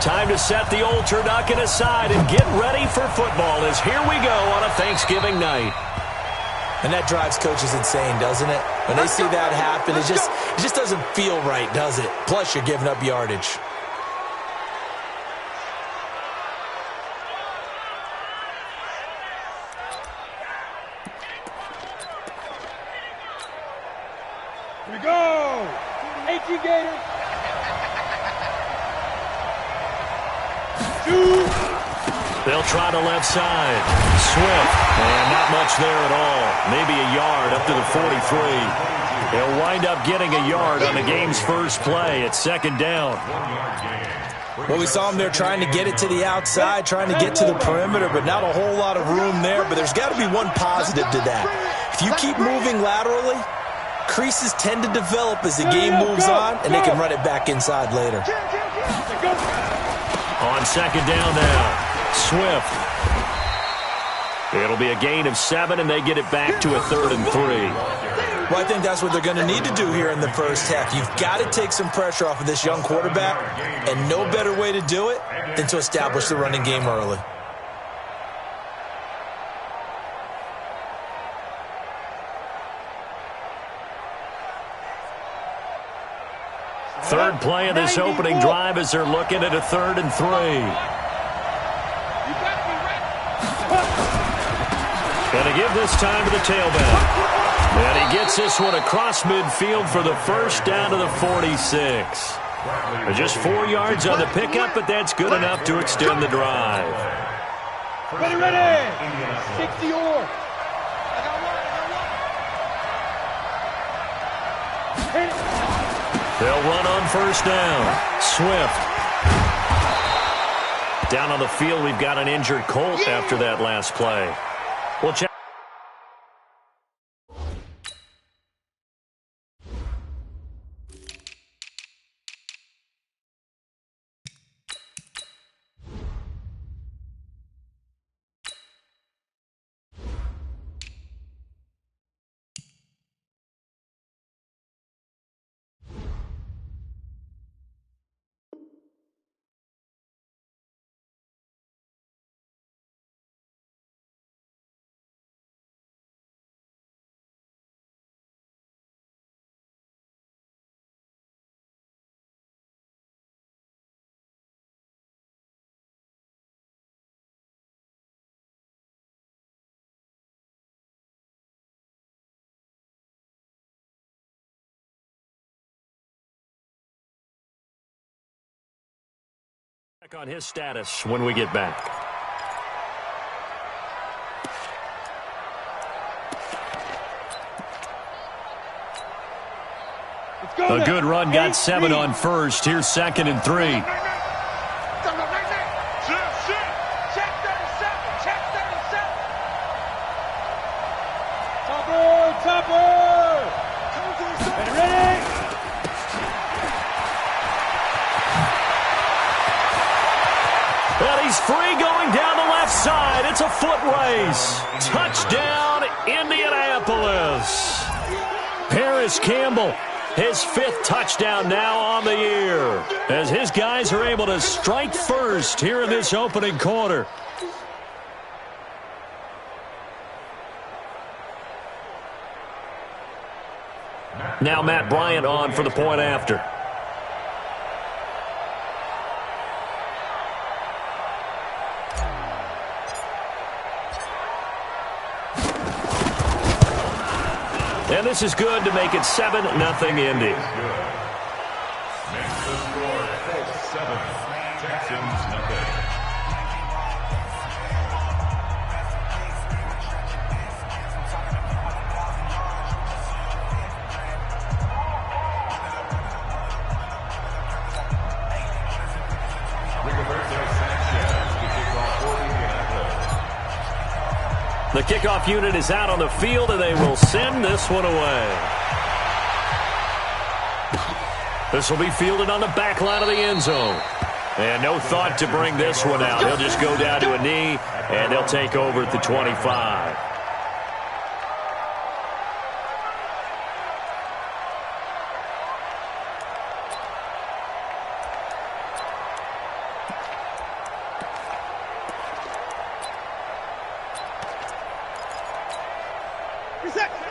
Time to set the old turducken aside and get ready for football as here we go on a Thanksgiving night. And that drives coaches insane, doesn't it? When they see that happen, it just doesn't feel right, does it? Plus, you're giving up yardage. Here we go! HU Gators! They'll try the left side. Swift. And not much there at all. Maybe a yard up to the 43. They'll wind up getting a yard on the game's first play at second down. Well, we saw them there trying to get it to the outside, trying to get to the perimeter, but not a whole lot of room there. But there's got to be one positive to that. If you keep moving laterally, creases tend to develop as the game moves on, and they can run it back inside later. On second down now, Swift. It'll be a gain of 7, and they get it back to a 3rd and 3. Well, I think that's what they're going to need to do here in the first half. You've got to take some pressure off of this young quarterback, and no better way to do it than to establish the running game early. Third play of this opening drive as they're looking at a 3rd and 3. And to give this time to the tailback. And he gets this one across midfield for the first down to the 46. Just 4 yards on the pickup, but that's good enough to extend the drive. Ready, ready! 60 or. They'll run on first down. Swift. Down on the field, we've got an injured Colt after that last play. We'll check. On his status when we get back. A good run got 7 on first. Here's 2nd and 3. Free going down the left side. It's a foot race. Touchdown, Indianapolis. Paris Campbell, his 5th touchdown now on the year, as his guys are able to strike first here in this opening quarter. Now Matt Bryant on for the point after. And this is good to make it 7-0 Indy. Next to score, 7, Texans nothing. The kickoff unit is out on the field, and they will send this one away. This will be fielded on the back line of the end zone. And no thought to bring this one out. He'll just go down to a knee, and they'll take over at the 25.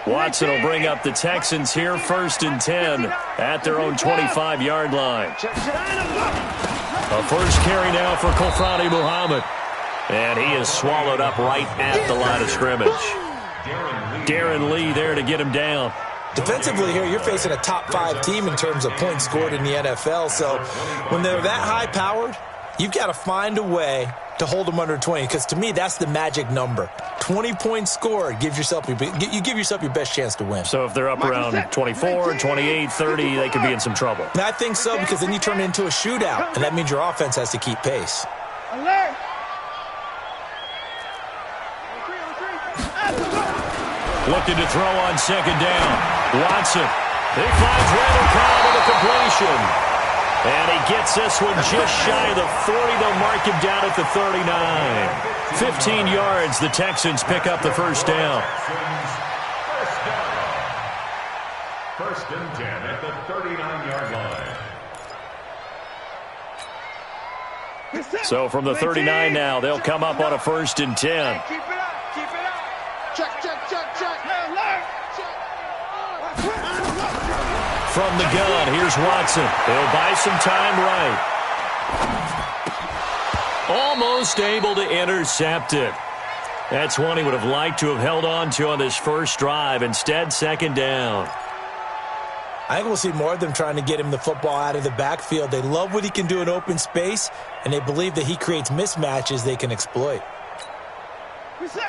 Watson will bring up the Texans here, 1st and 10 at their own 25-yard line. A first carry now for Kofrani Muhammad. And he is swallowed up right at the line of scrimmage. Darren Lee there to get him down. Defensively here, you're facing a top-5 team in terms of points scored in the NFL. So when they're that high-powered, you've got to find a way to hold them under 20, because to me, that's the magic number. 20 points scored, you give yourself your best chance to win. So if they're up around 24, 28, 30, they could be in some trouble. I think so, because then you turn it into a shootout, and that means your offense has to keep pace. Alert! Looking to throw on 2nd down. Watson. He finds Randall Cobb with a completion. And he gets this one just shy of the 40. They'll mark him down at the 39. 15 yards. The Texans pick up the first down. First and 10 at the 39-yard line. So from the 39 now, they'll come up on a 1st and 10. Keep it up, keep it up. Check. From the gun, here's Watson. He'll buy some time right. Almost able to intercept it. That's one he would have liked to have held on to on this first drive. Instead, 2nd down. I think we'll see more of them trying to get him the football out of the backfield. They love what he can do in open space, and they believe that he creates mismatches they can exploit.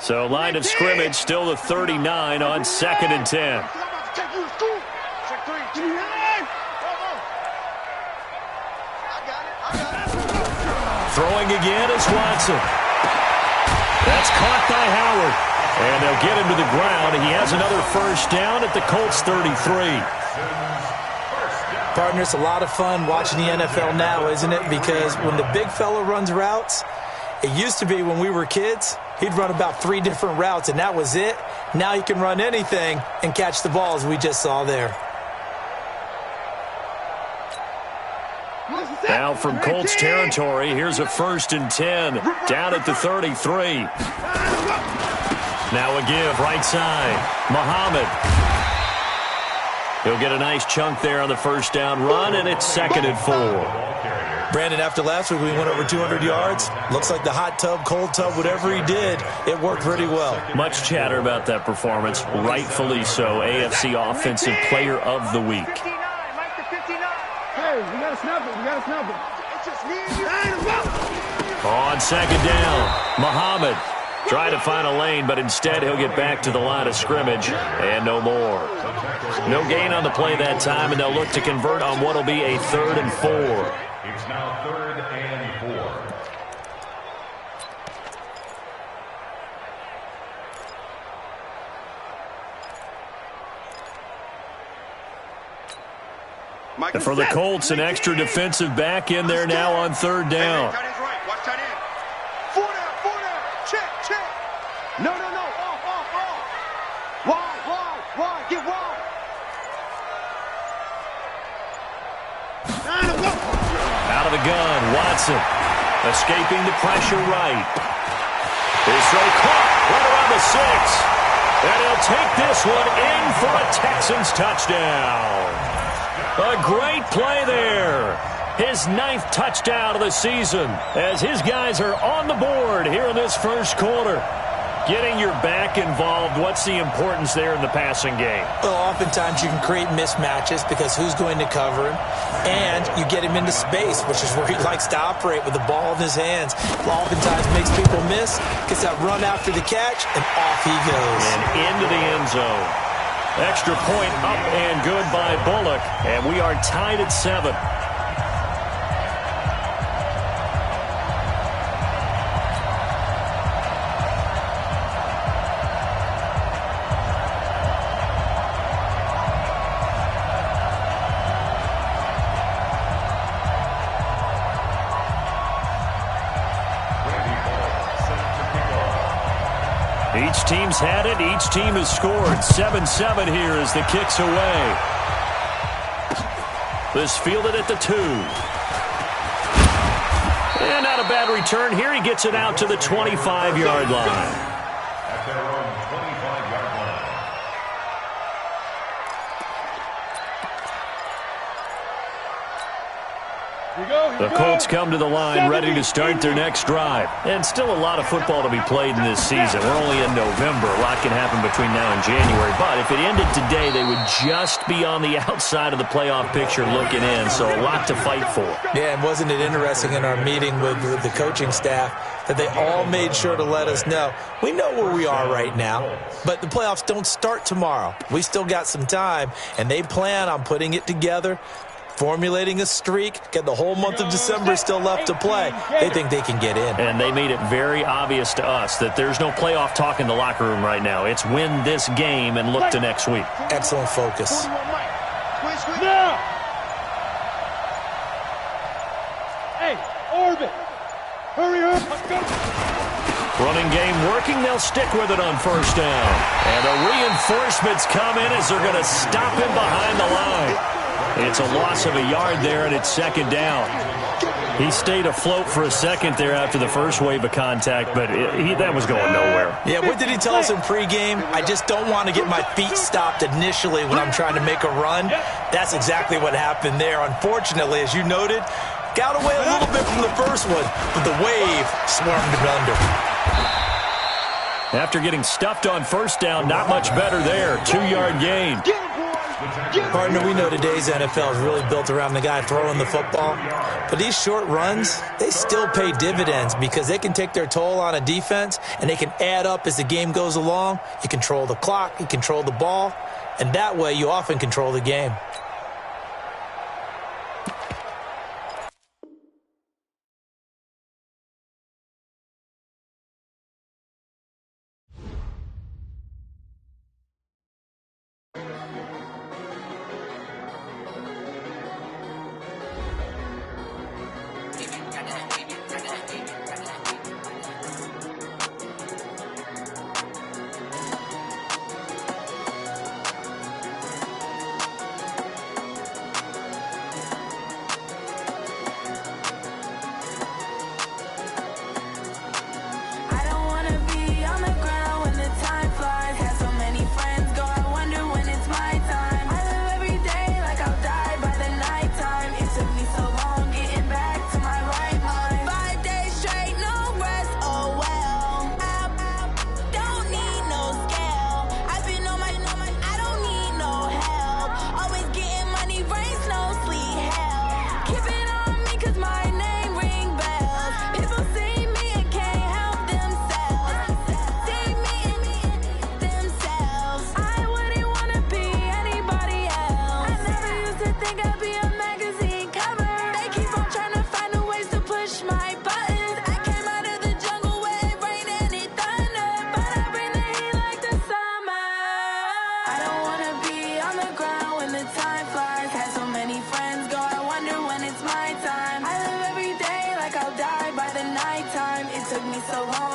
So line of scrimmage still the 39 on 2nd and 10. Throwing again is Watson. That's caught by Howard. And they'll get him to the ground. He has another first down at the Colts 33. Partner, it's a lot of fun watching the NFL now, isn't it? Because when the big fella runs routes, it used to be when we were kids, he'd run about 3 different routes, and that was it. Now he can run anything and catch the ball, as we just saw there. Now from Colts territory, here's a 1st and 10 down at the 33. Now a give right side. Muhammad. He'll get a nice chunk there on the first down run, and it's 2nd and 4. Brandon, after last week we went over 200 yards. Looks like the hot tub, cold tub, whatever he did, it worked pretty well. Much chatter about that performance. Rightfully so. AFC Offensive Player of the Week. Hey, we gotta snap it. It's just me and you. On 2nd down, Muhammad trying to find a lane, but instead he'll get back to the line of scrimmage and no more. No gain on the play that time, and they'll look to convert on what will be a 3rd and 4. It's now 3rd and 4. And for the Colts, an extra defensive back in there now on 3rd down. Watch tight end. 4 down. Check. No. Off. Wide. Get wide. Out of the gun, Watson. Escaping the pressure right. His throw caught right around the 6. And he'll take this one in for a Texans touchdown. A great play there. His 9th touchdown of the season as his guys are on the board here in this first quarter. Getting your back involved, what's the importance there in the passing game? Well, oftentimes you can create mismatches because who's going to cover him? And you get him into space, which is where he likes to operate with the ball in his hands. Oftentimes makes people miss, gets that run after the catch, and off he goes. And into the end zone. Extra point up and good by Bullock, and we are tied at 7. Each team's had it. Each team has scored. 7-7 here as the kick's away. This fielded at the 2. And not a bad return here. He gets it out to the 25-yard line. At their own 25-yard line. The Colts come to the line ready to start their next drive. And still a lot of football to be played in this season. We're only in November. A lot can happen between now and January. But if it ended today, they would just be on the outside of the playoff picture looking in. So a lot to fight for. Yeah, and wasn't it interesting in our meeting with the coaching staff that they all made sure to let us know, we know where we are right now, but the playoffs don't start tomorrow. We still got some time, and they plan on putting it together, formulating a streak, get the whole month of December still left to play. They think they can get in. And they made it very obvious to us that there's no playoff talk in the locker room right now. It's win this game and look to next week. Excellent focus. Now! Hey, Orbit! Hurry up! Let's go! Running game working. They'll stick with it on first down. And the reinforcements come in as they're going to stop him behind the line. It's a loss of a yard there, and it's second down. He stayed afloat for a second there after the first wave of contact, but that was going nowhere. Yeah, what did he tell us in pregame? I just don't want to get my feet stopped initially when I'm trying to make a run. That's exactly what happened there. Unfortunately, as you noted, got away a little bit from the first one, but the wave swarmed him under. After getting stuffed on first down, not much better there. 2-yard gain. Partner, we know today's NFL is really built around the guy throwing the football. But these short runs, they still pay dividends because they can take their toll on a defense, and they can add up as the game goes along. You control the clock, you control the ball, and that way you often control the game. So long.